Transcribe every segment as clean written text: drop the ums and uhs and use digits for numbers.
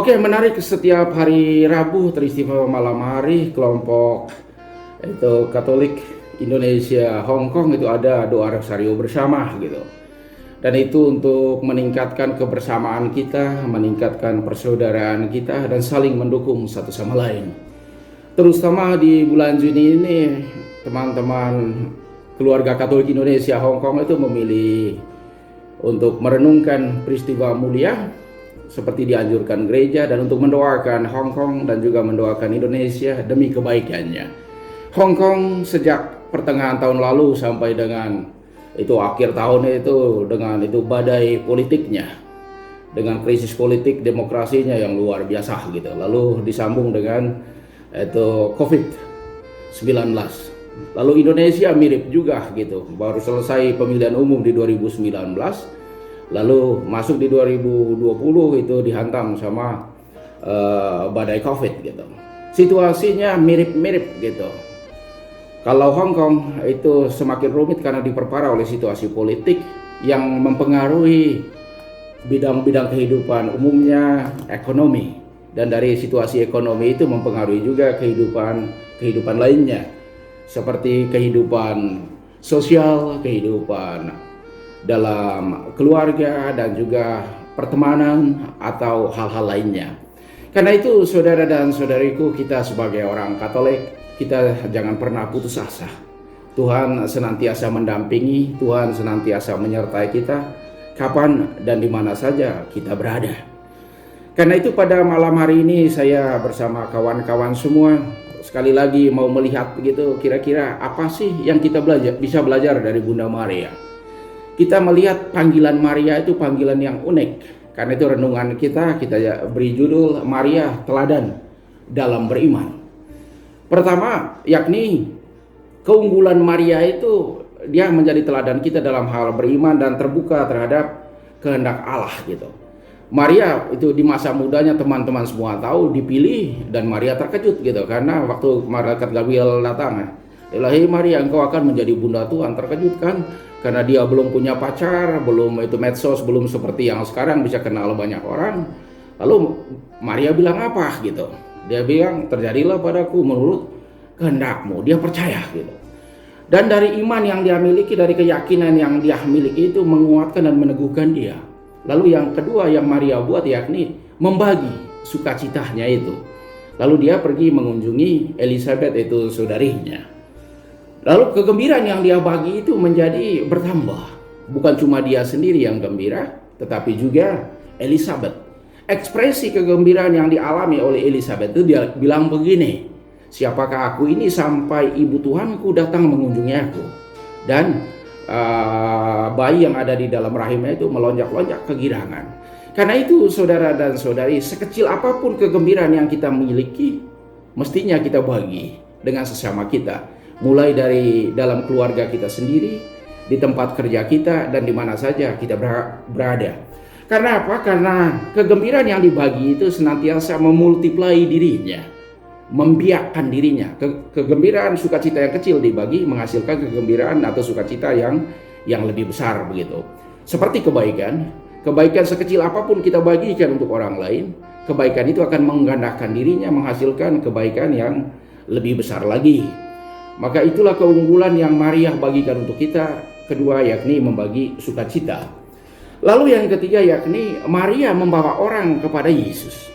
Oke, menarik, setiap hari Rabu teristimewa malam hari kelompok itu Katolik Indonesia Hong Kong itu ada doa Rosario bersama gitu. Dan itu untuk meningkatkan kebersamaan kita, meningkatkan persaudaraan kita dan saling mendukung satu sama lain. Terutama di bulan Juni ini, teman-teman keluarga Katolik Indonesia Hong Kong itu memilih untuk merenungkan peristiwa mulia seperti dianjurkan gereja dan untuk mendoakan Hong Kong dan juga mendoakan Indonesia demi kebaikannya. Hong Kong sejak pertengahan tahun lalu sampai dengan itu akhir tahun itu dengan itu badai politiknya, dengan krisis politik demokrasinya yang luar biasa gitu. Lalu disambung dengan itu COVID-19. Lalu Indonesia mirip juga gitu, baru selesai pemilihan umum di 2019, lalu masuk di 2020 itu dihantam sama badai COVID gitu. Situasinya mirip-mirip gitu. Kalau Hong Kong itu semakin rumit karena diperparah oleh situasi politik yang mempengaruhi bidang-bidang kehidupan umumnya, ekonomi, dan dari situasi ekonomi itu mempengaruhi juga kehidupan lainnya seperti kehidupan sosial, kehidupan dalam keluarga, dan juga pertemanan atau hal-hal lainnya. Karena itu saudara dan saudariku, kita sebagai orang Katolik, kita jangan pernah putus asa. Tuhan senantiasa mendampingi, Tuhan senantiasa menyertai kita kapan dan di mana saja kita berada. Karena itu pada malam hari ini saya bersama kawan-kawan semua sekali lagi mau melihat begitu kira-kira apa sih yang kita bisa belajar dari Bunda Maria. Kita melihat panggilan Maria itu panggilan yang unik. Karena itu renungan kita beri judul Maria Teladan dalam Beriman. Pertama, yakni keunggulan Maria itu dia menjadi teladan kita dalam hal beriman dan terbuka terhadap kehendak Allah gitu. Maria itu di masa mudanya teman-teman semua tahu dipilih, dan Maria terkejut gitu karena waktu malaikat Gabriel datang, "Ilahi Maria, engkau akan menjadi bunda Tuhan." Terkejut kan? Karena dia belum punya pacar, belum itu medsos, belum seperti yang sekarang bisa kenal banyak orang. Lalu Maria bilang apa gitu? Dia bilang, "Terjadilah padaku menurut kehendakmu." Dia percaya gitu. Dan dari iman yang dia miliki, dari keyakinan yang dia miliki itu menguatkan dan meneguhkan dia. Lalu yang kedua yang Maria buat yakni membagi sukacitanya itu. Lalu dia pergi mengunjungi Elizabeth, itu saudarinya. Lalu kegembiraan yang dia bagi itu menjadi bertambah. Bukan cuma dia sendiri yang gembira, tetapi juga Elizabeth. Ekspresi kegembiraan yang dialami oleh Elizabeth itu dia bilang begini, "Siapakah aku ini sampai ibu Tuhanku datang mengunjungi aku?" Dan bayi yang ada di dalam rahimnya itu melonjak-lonjak kegirangan. Karena itu saudara dan saudari, sekecil apapun kegembiraan yang kita miliki, mestinya kita bagi dengan sesama kita. Mulai dari dalam keluarga kita sendiri, di tempat kerja kita, dan di mana saja kita berada. Karena apa? Karena kegembiraan yang dibagi itu senantiasa memultiply dirinya, membiakkan dirinya. Kegembiraan sukacita yang kecil dibagi menghasilkan kegembiraan atau sukacita yang lebih besar begitu. Seperti kebaikan sekecil apapun kita bagikan untuk orang lain, kebaikan itu akan menggandakan dirinya, menghasilkan kebaikan yang lebih besar lagi. Maka itulah keunggulan yang Maria bagikan untuk kita. Kedua yakni membagi sukacita. Lalu yang ketiga yakni Maria membawa orang kepada Yesus.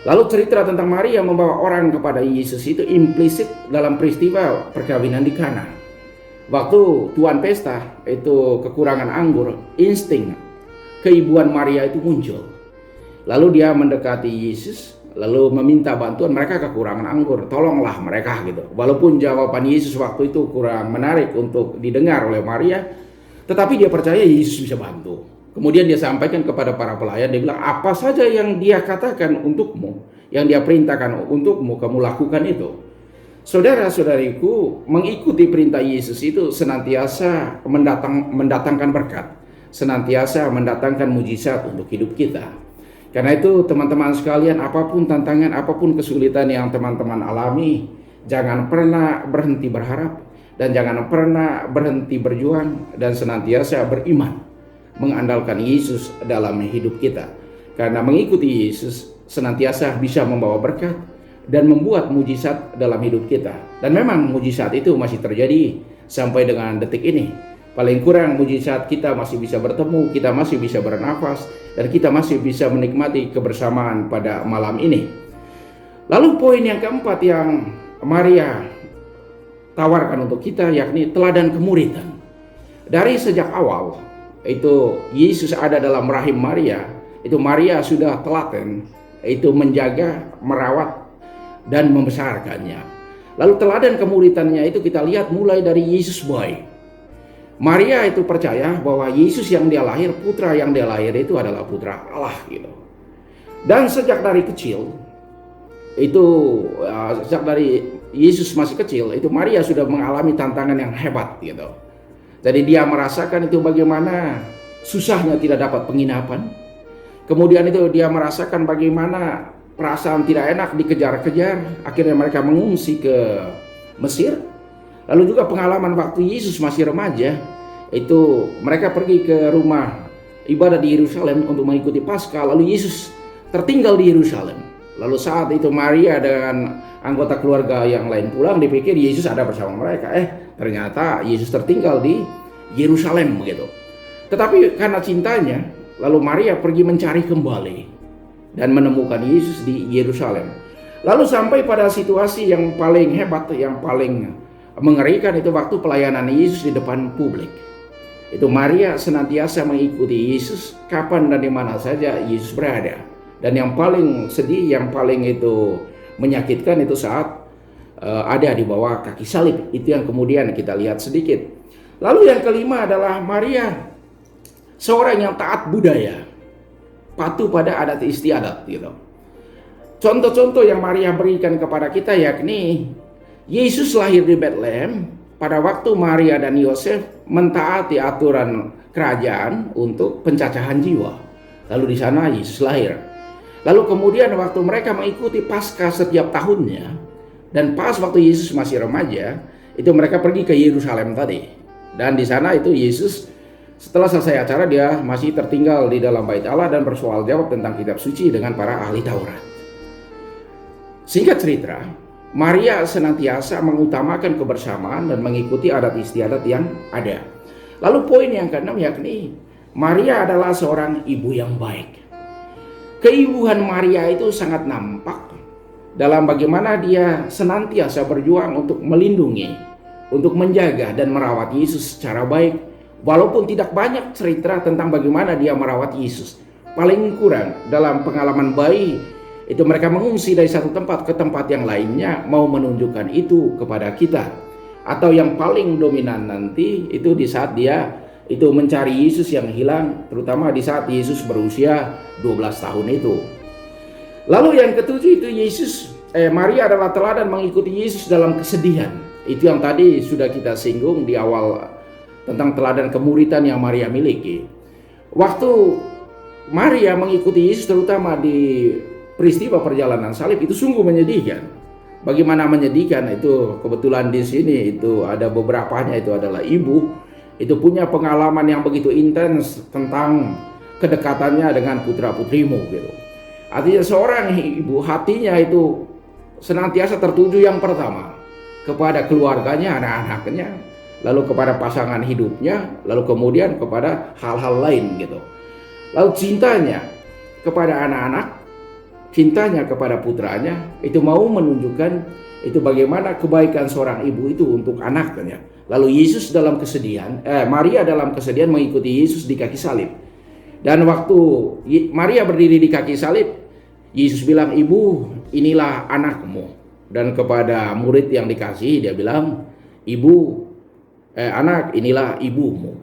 Lalu cerita tentang Maria membawa orang kepada Yesus itu implisit dalam peristiwa perkawinan di Kana. Waktu tuan pesta itu kekurangan anggur, insting keibuan Maria itu muncul. Lalu dia mendekati Yesus, lalu meminta bantuan. Mereka kekurangan anggur, tolonglah mereka gitu. Walaupun jawaban Yesus waktu itu kurang menarik untuk didengar oleh Maria, tetapi dia percaya Yesus bisa bantu. Kemudian dia sampaikan kepada para pelayan, dia bilang, "Apa saja yang dia katakan untukmu, yang dia perintahkan untukmu, kamu lakukan itu." Saudara-saudariku, mengikuti perintah Yesus itu senantiasa mendatangkan berkat, senantiasa mendatangkan mujizat untuk hidup kita. Karena itu teman-teman sekalian, apapun tantangan, apapun kesulitan yang teman-teman alami, jangan pernah berhenti berharap, dan jangan pernah berhenti berjuang, dan senantiasa beriman, mengandalkan Yesus dalam hidup kita. Karena mengikuti Yesus senantiasa bisa membawa berkat dan membuat mujizat dalam hidup kita. Dan memang mujizat itu masih terjadi sampai dengan detik ini. Paling kurang mujizat kita masih bisa bertemu, kita masih bisa bernafas, dan kita masih bisa menikmati kebersamaan pada malam ini. Lalu poin yang keempat yang Maria tawarkan untuk kita yakni teladan kemuridan. Dari sejak awal itu Yesus ada dalam rahim Maria, itu Maria sudah telaten itu menjaga, merawat dan membesarkannya. Lalu teladan kemuridannya itu kita lihat mulai dari Yesus bayi. Maria itu percaya bahwa Yesus yang dia lahir, putra yang dia lahir itu adalah putra Allah gitu. Dan sejak dari kecil itu sejak dari Yesus masih kecil itu Maria sudah mengalami tantangan yang hebat gitu. Jadi dia merasakan itu bagaimana susahnya tidak dapat penginapan. Kemudian itu dia merasakan bagaimana perasaan tidak enak dikejar-kejar. Akhirnya mereka mengungsi ke Mesir. Lalu juga pengalaman waktu Yesus masih remaja, itu mereka pergi ke rumah ibadah di Yerusalem untuk mengikuti Paskah. Lalu Yesus tertinggal di Yerusalem. Lalu saat itu Maria dengan anggota keluarga yang lain pulang, dipikir Yesus ada bersama mereka. Ternyata Yesus tertinggal di Yerusalem begitu. Tetapi karena cintanya, lalu Maria pergi mencari kembali dan menemukan Yesus di Yerusalem. Lalu sampai pada situasi yang paling hebat, yang paling mengerikan itu waktu pelayanan Yesus di depan publik. Itu Maria senantiasa mengikuti Yesus kapan dan di mana saja Yesus berada. Dan yang paling sedih, yang paling itu menyakitkan itu saat ada di bawah kaki salib. Itu yang kemudian kita lihat sedikit. Lalu yang kelima adalah Maria seorang yang taat budaya, patuh pada adat istiadat gitu. Contoh-contoh yang Maria berikan kepada kita yakni Yesus lahir di Bethlehem pada waktu Maria dan Yosef mentaati aturan kerajaan untuk pencacahan jiwa. Lalu di sana Yesus lahir. Lalu kemudian waktu mereka mengikuti Paskah setiap tahunnya, dan pas waktu Yesus masih remaja, itu mereka pergi ke Yerusalem tadi. Dan di sana itu Yesus setelah selesai acara dia masih tertinggal di dalam bait Allah dan bersoal jawab tentang kitab suci dengan para ahli Taurat. Singkat cerita, Maria senantiasa mengutamakan kebersamaan dan mengikuti adat istiadat yang ada. Lalu poin yang keenam yakni Maria adalah seorang ibu yang baik. Keibuan Maria itu sangat nampak dalam bagaimana dia senantiasa berjuang untuk melindungi, untuk menjaga dan merawat Yesus secara baik. Walaupun tidak banyak cerita tentang bagaimana dia merawat Yesus. Paling kurang dalam pengalaman bayi itu mereka mengungsi dari satu tempat ke tempat yang lainnya, mau menunjukkan itu kepada kita. Atau yang paling dominan nanti itu di saat dia itu mencari Yesus yang hilang, terutama di saat Yesus berusia 12 tahun itu. Lalu yang ketujuh itu Maria adalah teladan mengikuti Yesus dalam kesedihan. Itu yang tadi sudah kita singgung di awal tentang teladan kemuridan yang Maria miliki. Waktu Maria mengikuti Yesus terutama di peristiwa perjalanan salib itu sungguh menyedihkan. Bagaimana menyedihkan itu kebetulan di sini itu ada beberapanya itu adalah ibu itu punya pengalaman yang begitu intens tentang kedekatannya dengan putra-putrimu gitu. Artinya seorang ibu hatinya itu senantiasa tertuju yang pertama kepada keluarganya, anak-anaknya, lalu kepada pasangan hidupnya, lalu kemudian kepada hal-hal lain gitu. Lalu cintanya kepada anak-anak, cintanya kepada putranya itu mau menunjukkan itu bagaimana kebaikan seorang ibu itu untuk anaknya. Lalu Yesus dalam kesedihan, Maria dalam kesedihan mengikuti Yesus di kaki salib. Dan waktu Maria berdiri di kaki salib, Yesus bilang, "Ibu, inilah anakmu." Dan kepada murid yang dikasih dia bilang, "Anak, inilah ibumu."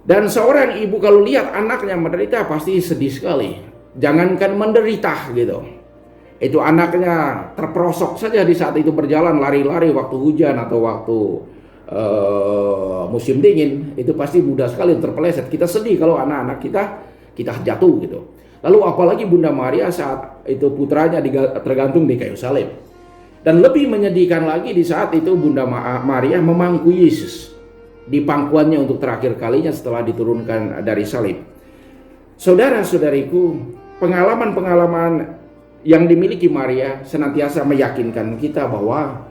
Dan seorang ibu kalau lihat anaknya menderita pasti sedih sekali. Jangankan menderita gitu, itu anaknya terperosok saja di saat itu berjalan lari-lari waktu hujan atau waktu musim dingin, itu pasti mudah sekali terpeleset. Kita sedih kalau anak-anak kita jatuh gitu. Lalu apalagi Bunda Maria saat itu putranya tergantung di kayu salib. Dan lebih menyedihkan lagi di saat itu Bunda Maria memangku Yesus di pangkuannya untuk terakhir kalinya setelah diturunkan dari salib. Saudara-saudariku, pengalaman-pengalaman yang dimiliki Maria senantiasa meyakinkan kita bahwa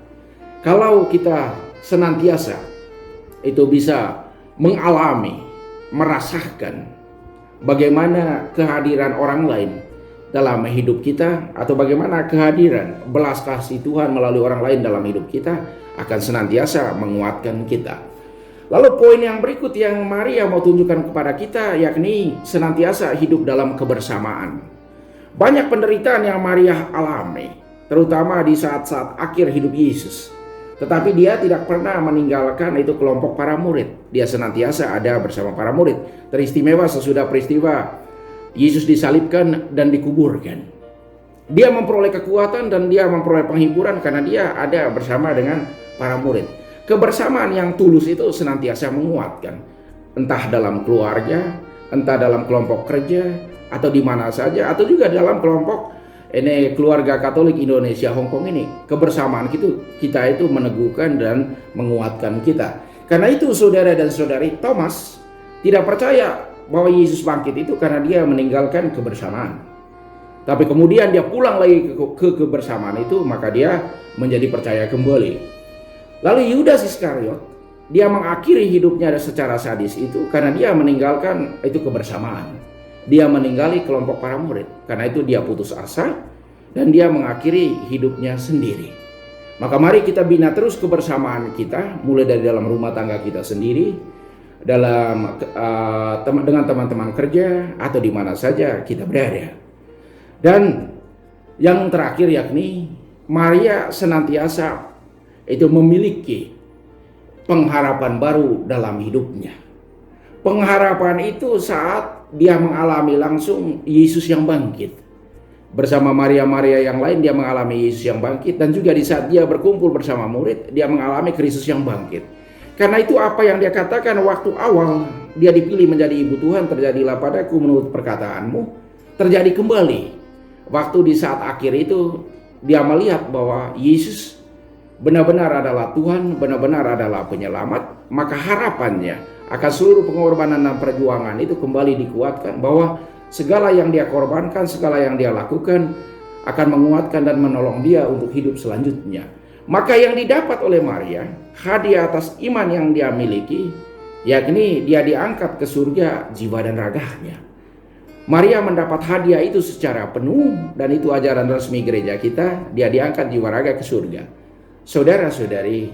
kalau kita senantiasa itu bisa mengalami, merasakan bagaimana kehadiran orang lain dalam hidup kita, atau bagaimana kehadiran belas kasih Tuhan melalui orang lain dalam hidup kita akan senantiasa menguatkan kita. Lalu poin yang berikut yang Maria mau tunjukkan kepada kita yakni senantiasa hidup dalam kebersamaan. Banyak penderitaan yang Maria alami, terutama di saat-saat akhir hidup Yesus. Tetapi dia tidak pernah meninggalkan itu kelompok para murid. Dia senantiasa ada bersama para murid. Teristimewa sesudah peristiwa Yesus disalibkan dan dikuburkan. Dia memperoleh kekuatan dan dia memperoleh penghiburan karena dia ada bersama dengan para murid. Kebersamaan yang tulus itu senantiasa menguatkan. Entah dalam keluarga, entah dalam kelompok kerja, atau di mana saja, atau juga dalam kelompok ini keluarga Katolik Indonesia Hongkong ini. Kebersamaan kita itu meneguhkan dan menguatkan kita. Karena itu saudara dan saudari, Thomas tidak percaya bahwa Yesus bangkit itu karena dia meninggalkan kebersamaan. Tapi kemudian dia pulang lagi ke kebersamaan itu, maka dia menjadi percaya kembali. Lalu Yudas Iskariot, dia mengakhiri hidupnya secara sadis itu karena dia meninggalkan itu kebersamaan. Dia meninggali kelompok para murid. Karena itu dia putus asa dan dia mengakhiri hidupnya sendiri. Maka mari kita bina terus kebersamaan kita, mulai dari dalam rumah tangga kita sendiri, dalam dengan teman-teman kerja, atau di mana saja kita berada. Dan yang terakhir yakni Maria senantiasa itu memiliki pengharapan baru dalam hidupnya. Pengharapan itu saat dia mengalami langsung Yesus yang bangkit. Bersama Maria-Maria yang lain dia mengalami Yesus yang bangkit, dan juga di saat dia berkumpul bersama murid dia mengalami Kristus yang bangkit. Karena itu apa yang dia katakan waktu awal dia dipilih menjadi ibu Tuhan, terjadilah padaku menurut perkataanmu, terjadi kembali. Waktu di saat akhir itu dia melihat bahwa Yesus benar-benar adalah Tuhan, benar-benar adalah penyelamat, maka harapannya akan seluruh pengorbanan dan perjuangan itu kembali dikuatkan bahwa segala yang dia korbankan, segala yang dia lakukan akan menguatkan dan menolong dia untuk hidup selanjutnya. Maka yang didapat oleh Maria, hadiah atas iman yang dia miliki, yakni dia diangkat ke surga jiwa dan raganya. Maria mendapat hadiah itu secara penuh, dan itu ajaran resmi gereja kita, dia diangkat jiwa raga ke surga. Saudara-saudari,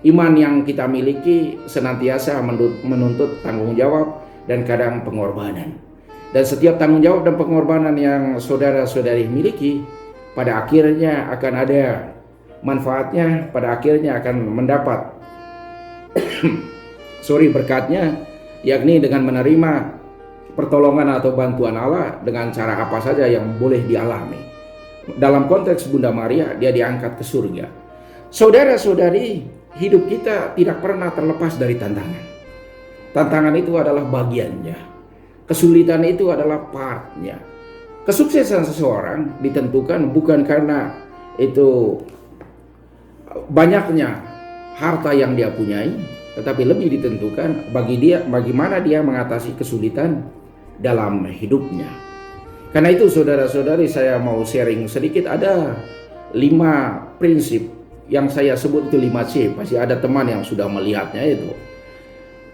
iman yang kita miliki senantiasa menuntut tanggung jawab dan kadang pengorbanan. Dan setiap tanggung jawab dan pengorbanan yang saudara-saudari miliki, pada akhirnya akan ada manfaatnya, pada akhirnya akan mendapat berkatnya, yakni dengan menerima pertolongan atau bantuan Allah dengan cara apa saja yang boleh dialami. Dalam konteks Bunda Maria, dia diangkat ke surga. Saudara-saudari, hidup kita tidak pernah terlepas dari tantangan. Tantangan itu adalah bagiannya. Kesulitan itu adalah partnya. Kesuksesan seseorang ditentukan bukan karena itu banyaknya harta yang dia punyai, tetapi lebih ditentukan bagaimana dia mengatasi kesulitan dalam hidupnya. Karena itu saudara-saudari, saya mau sharing sedikit. Ada 5 prinsip yang saya sebut itu 5C. Pasti ada teman yang sudah melihatnya itu.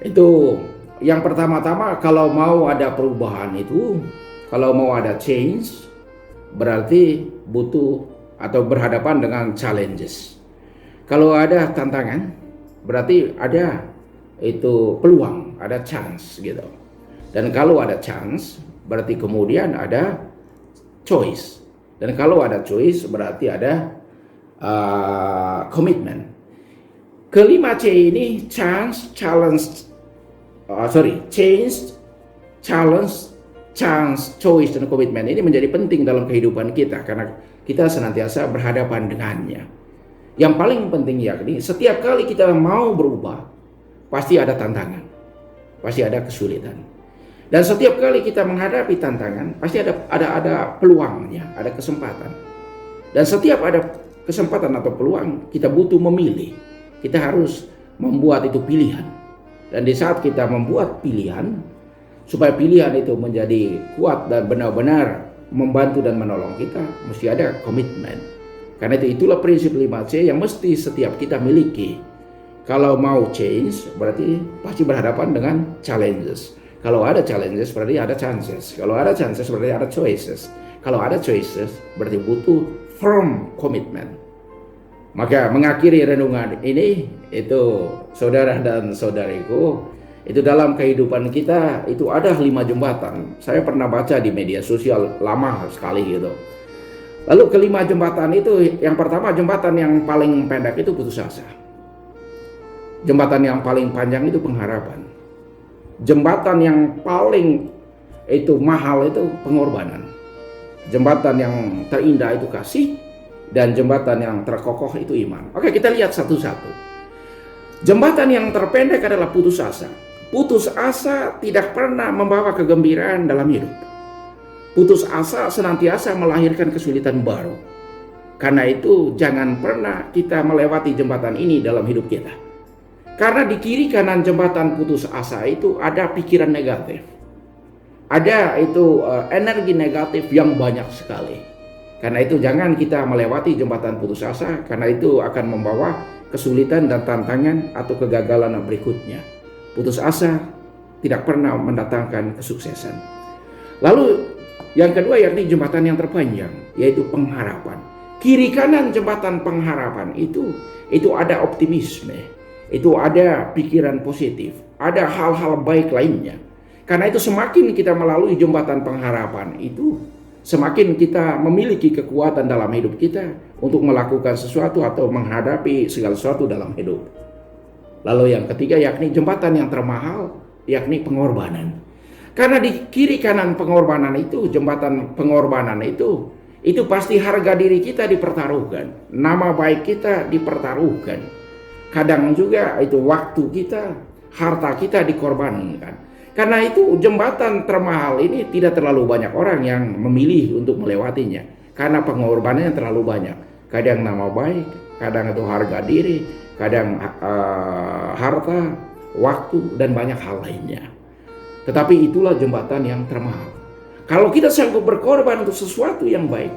Itu yang pertama-tama, kalau mau ada perubahan itu, kalau mau ada change, berarti butuh atau berhadapan dengan challenges. Kalau ada tantangan, berarti ada itu peluang, ada chance gitu. Dan kalau ada chance, berarti kemudian ada choice. Dan kalau ada choice, berarti ada komitmen. Kelima C ini change, challenge, chance, choice, dan komitmen ini menjadi penting dalam kehidupan kita karena kita senantiasa berhadapan dengannya. Yang paling penting yakni setiap kali kita mau berubah, pasti ada tantangan, pasti ada kesulitan. Dan setiap kali kita menghadapi tantangan, pasti ada peluangnya, ada kesempatan. Dan setiap ada kesempatan atau peluang, kita butuh memilih. Kita harus membuat itu pilihan. Dan di saat kita membuat pilihan, supaya pilihan itu menjadi kuat dan benar-benar membantu dan menolong kita, mesti ada komitmen. Karena itulah prinsip 5C yang mesti setiap kita miliki. Kalau mau change, berarti pasti berhadapan dengan challenges. Kalau ada challenges, berarti ada chances. Kalau ada chances, berarti ada choices. Kalau ada choices, berarti butuh firm commitment. Maka mengakhiri renungan ini, itu saudara dan saudariku, itu dalam kehidupan kita itu ada 5 jembatan. Saya pernah baca di media sosial lama sekali gitu. Lalu kelima jembatan itu, yang pertama jembatan yang paling pendek itu putus asa. Jembatan yang paling panjang itu pengharapan. Jembatan yang paling itu mahal itu pengorbanan. Jembatan yang terindah itu kasih, dan jembatan yang terkokoh itu iman. Oke, kita lihat satu-satu. Jembatan yang terpendek adalah putus asa. Putus asa tidak pernah membawa kegembiraan dalam hidup. Putus asa senantiasa melahirkan kesulitan baru. Karena itu jangan pernah kita melewati jembatan ini dalam hidup kita. Karena di kiri kanan jembatan putus asa itu ada pikiran negatif. Ada itu energi negatif yang banyak sekali. Karena itu jangan kita melewati jembatan putus asa, karena itu akan membawa kesulitan dan tantangan atau kegagalan berikutnya. Putus asa tidak pernah mendatangkan kesuksesan. Lalu yang kedua yakni jembatan yang terpanjang, yaitu pengharapan. Kiri kanan jembatan pengharapan itu ada optimisme, itu ada pikiran positif, ada hal-hal baik lainnya. Karena itu semakin kita melalui jembatan pengharapan itu, semakin kita memiliki kekuatan dalam hidup kita untuk melakukan sesuatu atau menghadapi segala sesuatu dalam hidup. Lalu yang ketiga yakni jembatan yang termahal, yakni pengorbanan. Karena di kiri kanan pengorbanan itu, jembatan pengorbanan itu pasti harga diri kita dipertaruhkan, nama baik kita dipertaruhkan. Kadang juga itu waktu kita, harta kita dikorbankan. Karena itu jembatan termahal ini tidak terlalu banyak orang yang memilih untuk melewatinya. Karena pengorbanannya terlalu banyak. Kadang nama baik, kadang itu harga diri, kadang harta, waktu, dan banyak hal lainnya. Tetapi itulah jembatan yang termahal. Kalau kita sanggup berkorban untuk sesuatu yang baik,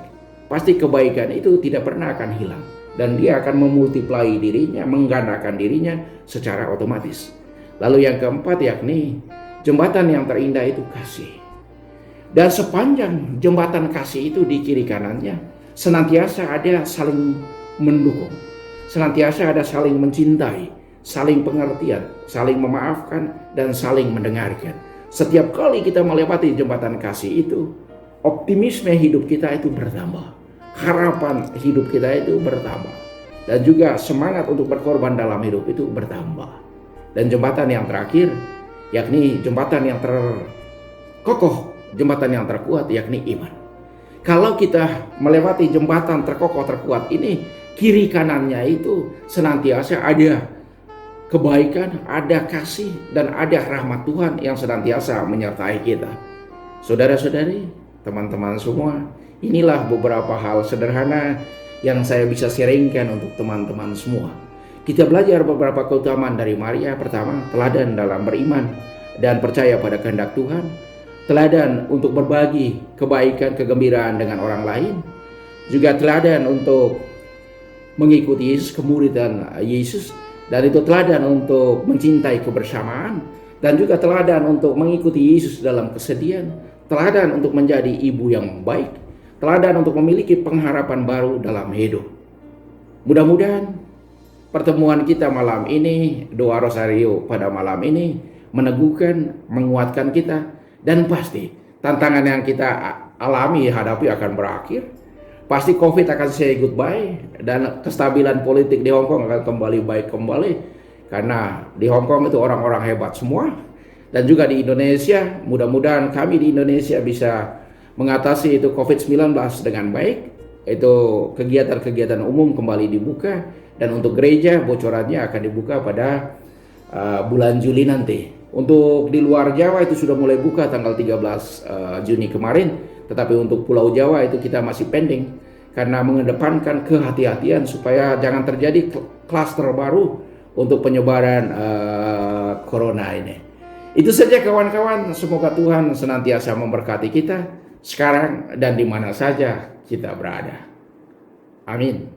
pasti kebaikan itu tidak pernah akan hilang. Dan dia akan memultiply dirinya, menggandakan dirinya secara otomatis. Lalu yang keempat yakni jembatan yang terindah itu kasih. Dan sepanjang jembatan kasih itu di kiri kanannya, senantiasa ada saling mendukung. Senantiasa ada saling mencintai, saling pengertian, saling memaafkan, dan saling mendengarkan. Setiap kali kita melewati jembatan kasih itu, optimisme hidup kita itu bertambah. Harapan hidup kita itu bertambah. Dan juga semangat untuk berkorban dalam hidup itu bertambah. Dan jembatan yang terakhir, yakni jembatan yang terkokoh, jembatan yang terkuat, yakni iman. Kalau kita melewati jembatan terkokoh terkuat ini, kiri kanannya itu senantiasa ada kebaikan, ada kasih, dan ada rahmat Tuhan yang senantiasa menyertai kita. Saudara-saudari, teman-teman semua, inilah beberapa hal sederhana yang saya bisa sharingkan untuk teman-teman semua. Kita belajar beberapa keutamaan dari Maria. Pertama, teladan dalam beriman dan percaya pada kehendak Tuhan. Teladan untuk berbagi kebaikan, kegembiraan dengan orang lain. Juga teladan untuk mengikuti Yesus, kemuridan Yesus. Dan itu teladan untuk mencintai kebersamaan. Dan juga teladan untuk mengikuti Yesus dalam kesedihan. Teladan untuk menjadi ibu yang baik. Teladan untuk memiliki pengharapan baru dalam hidup. Mudah-mudahan pertemuan kita malam ini, doa Rosario pada malam ini, meneguhkan, menguatkan kita. Dan pasti tantangan yang kita alami, hadapi akan berakhir. Pasti COVID akan say goodbye. Dan kestabilan politik di Hong Kong akan kembali baik kembali. Karena di Hong Kong itu orang-orang hebat semua. Dan juga di Indonesia, mudah-mudahan kami di Indonesia bisa mengatasi itu COVID-19 dengan baik. Itu kegiatan-kegiatan umum kembali dibuka. Dan untuk gereja, bocorannya akan dibuka pada bulan Juli nanti. Untuk di luar Jawa itu sudah mulai buka tanggal 13 Juni kemarin. Tetapi untuk Pulau Jawa itu kita masih pending. Karena mengedepankan kehati-hatian supaya jangan terjadi klaster baru untuk penyebaran corona ini. Itu saja kawan-kawan. Semoga Tuhan senantiasa memberkati kita. sekarang dan di mana saja kita berada. Amin.